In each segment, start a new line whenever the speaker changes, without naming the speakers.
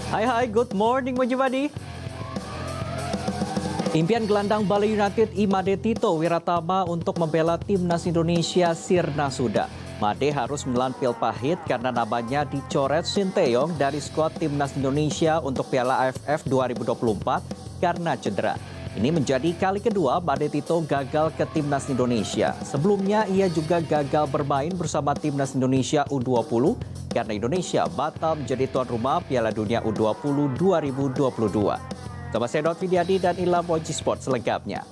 Hai, good morning Mujibadi. Impian gelandang Bali United Imade Tito Wiratama untuk membela timnas Indonesia sirna sudah. Made harus menelan pil pahit karena namanya dicoret Sinteyong dari skuad timnas Indonesia untuk Piala AFF 2024 karena cedera. Ini menjadi kali kedua Made Tito gagal ke timnas Indonesia. Sebelumnya ia juga gagal bermain bersama timnas Indonesia U20 karena Indonesia batal menjadi tuan rumah Piala Dunia U20 2022. Sama saya Dot Widiadi dan Ilham Moji Sport selengkapnya.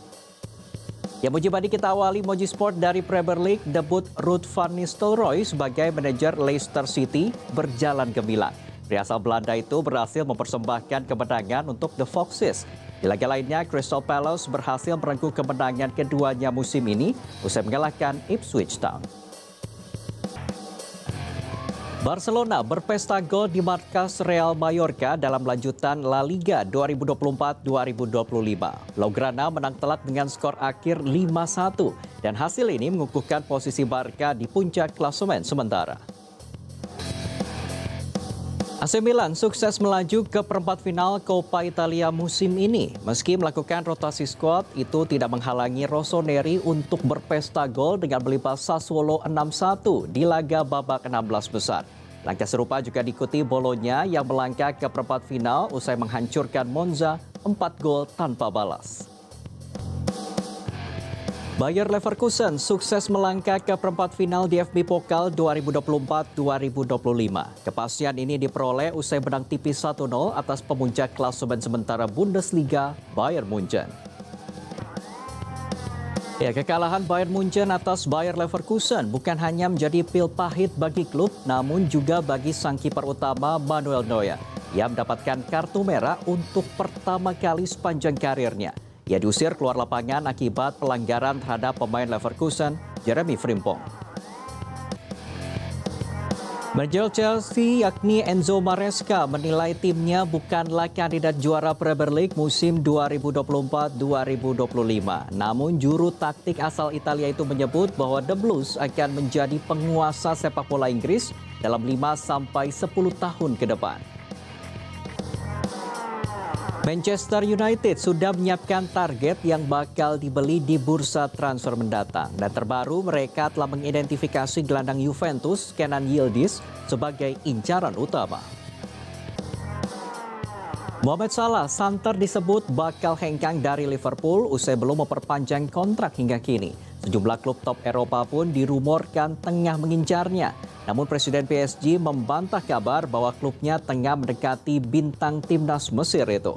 Ya Mujibadi, kita awali Moji Sport dari Premier League. Debut Ruud van Nistelrooy sebagai manajer Leicester City berjalan gemilang. Pria asal Belanda itu berhasil mempersembahkan kemenangan untuk The Foxes. Di laga lainnya, Crystal Palace berhasil merengkuh kemenangan keduanya musim ini usai mengalahkan Ipswich Town. Barcelona berpesta gol di markas Real Mallorca dalam lanjutan La Liga 2024-2025. Blaugrana menang telak dengan skor akhir 5-1 dan hasil ini mengukuhkan posisi Barca di puncak klasemen sementara. AC Milan sukses melaju ke perempat final Coppa Italia musim ini. Meski melakukan rotasi skuad, itu tidak menghalangi Rossoneri untuk berpesta gol dengan melipas Sassuolo 6-1 di laga babak 16 besar. Langkah serupa juga diikuti Bologna yang melangkah ke perempat final usai menghancurkan Monza 4 gol tanpa balas. Bayer Leverkusen sukses melangkah ke perempat final DFB Pokal 2024-2025. Kepastian ini diperoleh usai menang tipis 1-0 atas pemuncak klasemen sementara Bundesliga Bayern Munchen. Ya, kekalahan Bayern Munchen atas Bayer Leverkusen bukan hanya menjadi pil pahit bagi klub, namun juga bagi sang kiper utama Manuel Neuer. Ia mendapatkan kartu merah untuk pertama kali sepanjang karirnya. Ia diusir keluar lapangan akibat pelanggaran terhadap pemain Leverkusen, Jeremy Frimpong. Manajer Chelsea yakni Enzo Maresca menilai timnya bukanlah kandidat juara Premier League musim 2024-2025. Namun juru taktik asal Italia itu menyebut bahwa The Blues akan menjadi penguasa sepak bola Inggris dalam 5-10 tahun ke depan. Manchester United sudah menyiapkan target yang bakal dibeli di bursa transfer mendatang. Dan terbaru mereka telah mengidentifikasi gelandang Juventus Kenan Yildiz sebagai incaran utama. Mohamed Salah santer disebut bakal hengkang dari Liverpool usai belum memperpanjang kontrak hingga kini. Sejumlah klub top Eropa pun dirumorkan tengah mengincarnya. Namun Presiden PSG membantah kabar bahwa klubnya tengah mendekati bintang timnas Mesir itu.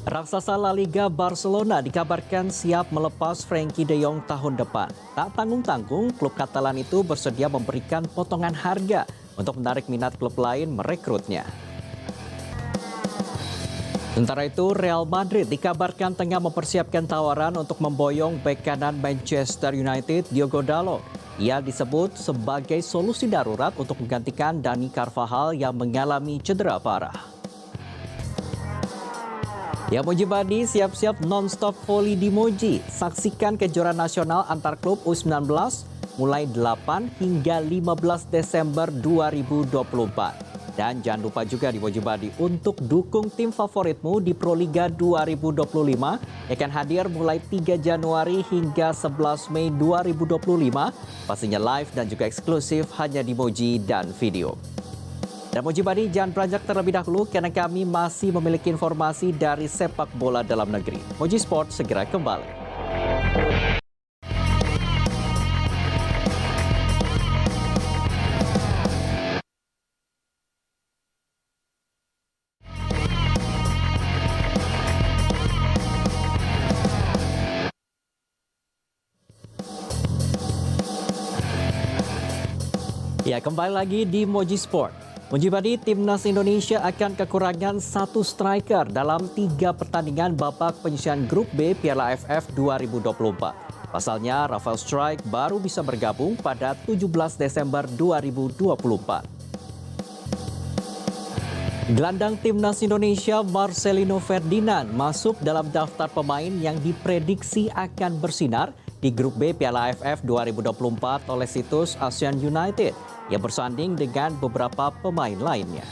Raksasa La Liga Barcelona dikabarkan siap melepas Frenkie de Jong tahun depan. Tak tanggung-tanggung, klub Katalan itu bersedia memberikan potongan harga untuk menarik minat klub lain merekrutnya. Sementara itu, Real Madrid dikabarkan tengah mempersiapkan tawaran untuk memboyong bek kanan Manchester United Diogo Dalot. Ia disebut sebagai solusi darurat untuk menggantikan Dani Carvajal yang mengalami cedera parah. Ya Mujibadi, siap-siap non-stop volley di Moji. Saksikan kejuaraan nasional antar klub U19 mulai 8 hingga 15 Desember 2024. Dan jangan lupa juga di Mujibadi untuk dukung tim favoritmu di Proliga 2025 yang akan hadir mulai 3 Januari hingga 11 Mei 2025. Pastinya live dan juga eksklusif hanya di Moji dan video. Dan Mujibadi, jangan beranjak terlebih dahulu karena kami masih memiliki informasi dari sepak bola dalam negeri. Moji Sport segera kembali. Ya, kembali lagi di Moji Sport. Mujibadi, timnas Indonesia akan kekurangan satu striker dalam 3 pertandingan babak penyisihan grup B Piala AFF 2024. Pasalnya, Rafael Struijk baru bisa bergabung pada 17 Desember 2024. Gelandang timnas Indonesia Marcelino Ferdinand masuk dalam daftar pemain yang diprediksi akan bersinar di grup B Piala AFF 2024 oleh situs ASEAN United yang bersanding dengan beberapa pemain lainnya.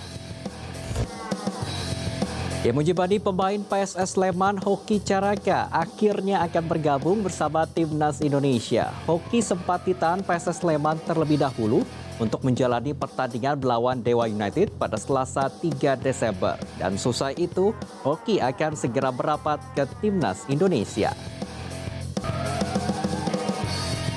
Ya, Mujibadi, pemain PSS Sleman Hoki Caraka akhirnya akan bergabung bersama Timnas Indonesia. Hoki sempat ditahan PSS Sleman terlebih dahulu untuk menjalani pertandingan melawan Dewa United pada Selasa 3 Desember. Dan selesai itu, Hoki akan segera merapat ke Timnas Indonesia.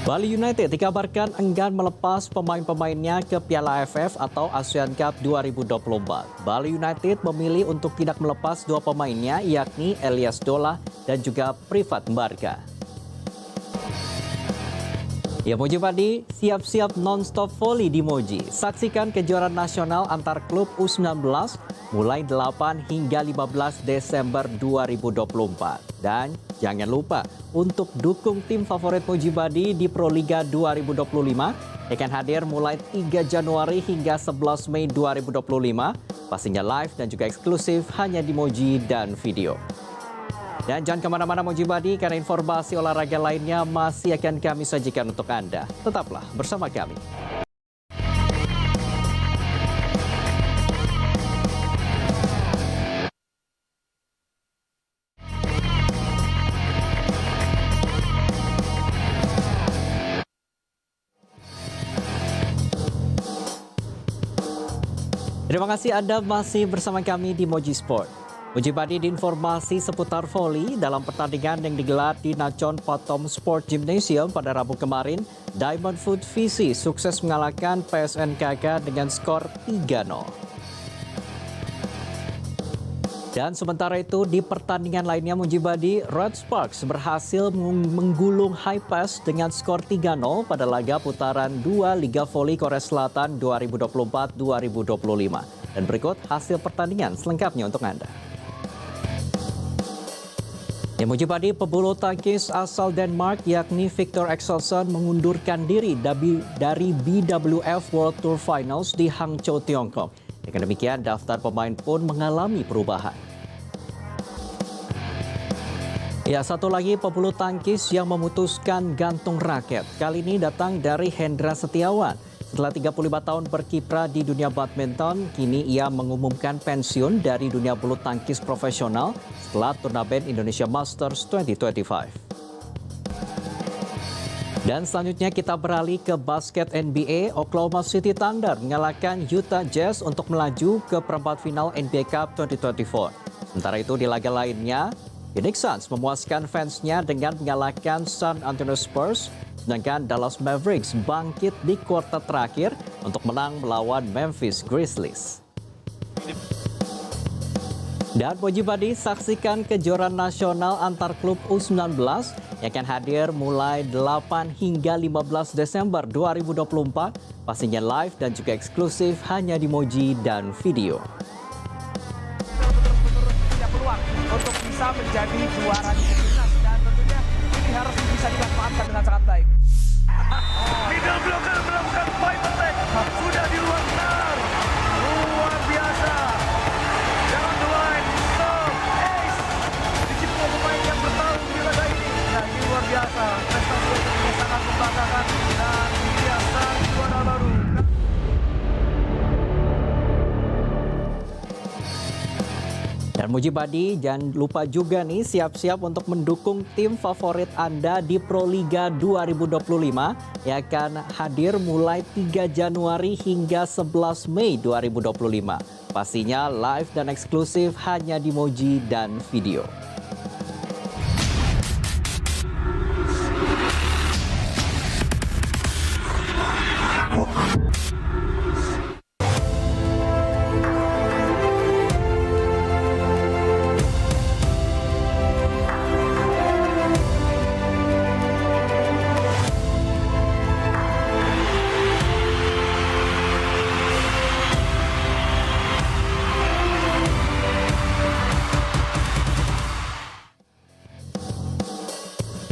Bali United dikabarkan enggan melepas pemain-pemainnya ke Piala AFF atau ASEAN Cup 2024. Bali United memilih untuk tidak melepas dua pemainnya, yakni Elias Dola dan juga Privat Mbarga. Ya, Mujibadi, siap-siap non-stop volley di Moji. Saksikan kejuaraan nasional antar klub U19 mulai 8 hingga 15 Desember 2024. Dan jangan lupa untuk dukung tim favorit Mujibadi di Proliga 2025 yang akan hadir mulai 3 Januari hingga 11 Mei 2025. Pastinya live dan juga eksklusif hanya di Moji dan video. Dan jangan kemana-mana Mujibadi, karena informasi olahraga lainnya masih akan kami sajikan untuk Anda. Tetaplah bersama kami. Terima kasih Anda masih bersama kami di Moji Sport. Mujibadi, di informasi seputar voli dalam pertandingan yang digelar di Nachon Pathom Sport Gymnasium pada Rabu kemarin, Diamond Food VC sukses mengalahkan PSNKK dengan skor 3-0. Dan sementara itu di pertandingan lainnya Mujibadi, Red Sparks berhasil menggulung High Pass dengan skor 3-0 pada laga putaran 2 Liga Voli Korea Selatan 2024-2025. Dan berikut hasil pertandingan selengkapnya untuk Anda. Ya, Mujibadi, pebulu tangkis asal Denmark yakni Victor Axelsen mengundurkan diri dari BWF World Tour Finals di Hangzhou, Tiongkok. Dengan demikian, daftar pemain pun mengalami perubahan. Ya, satu lagi pebulu tangkis yang memutuskan gantung raket. Kali ini datang dari Hendra Setiawan. Setelah 35 tahun berkiprah di dunia badminton, kini ia mengumumkan pensiun dari dunia bulu tangkis profesional setelah turnamen Indonesia Masters 2025. Dan selanjutnya kita beralih ke basket NBA. Oklahoma City Thunder mengalahkan Utah Jazz untuk melaju ke perempat final NBA Cup 2024. Sementara itu di laga lainnya, Phoenix Suns memuaskan fansnya dengan mengalahkan San Antonio Spurs. Sedangkan Dallas Mavericks bangkit di kuarter terakhir untuk menang melawan Memphis Grizzlies. Dan Mujibadi, saksikan kejuaraan nasional antar klub U19 yang akan hadir mulai 8 hingga 15 Desember 2024. Pastinya live dan juga eksklusif hanya di Moji dan video.
Punya peluang untuk bisa menjadi juara di timnas, dan tentunya ini harus bisa dimanfaatkan dengan sangat baik.
Middle blocker melakukan fight attack, sudah di luar benar, luar biasa. Down the line, serve, ace. Dicipta pemain yang bertarung di laga ini.
Nah, ini luar biasa, prestasi ini sangat membanggakan dan biasa juara baru.
Dan Mujibadi, jangan lupa juga nih siap-siap untuk mendukung tim favorit Anda di Proliga 2025 yang akan hadir mulai 3 Januari hingga 11 Mei 2025. Pastinya live dan eksklusif hanya di Moji dan video.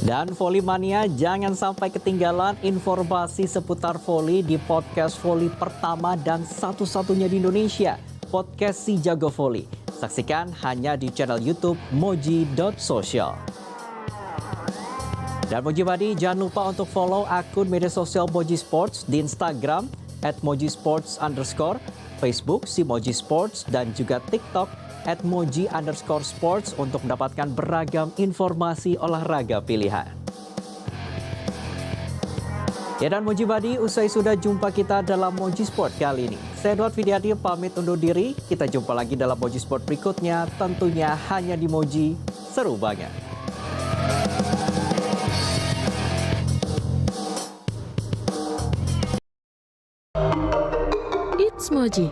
Dan Voli Mania, jangan sampai ketinggalan informasi seputar voli di podcast voli pertama dan satu-satunya di Indonesia, podcast Si Jago Voli. Saksikan hanya di channel YouTube moji.social. Dan Mojibadi, jangan lupa untuk follow akun media sosial Moji Sports di Instagram @mojisports_, Facebook si Moji Sports, dan juga TikTok @moji_sports untuk mendapatkan beragam informasi olahraga pilihan. Ya, dan Mojibadi, usai sudah jumpa kita dalam Moji Sport kali ini. Saya Edward Widiadi pamit undur diri. Kita jumpa lagi dalam Moji Sport berikutnya, tentunya hanya di Moji. Seru banget.
It's Moji.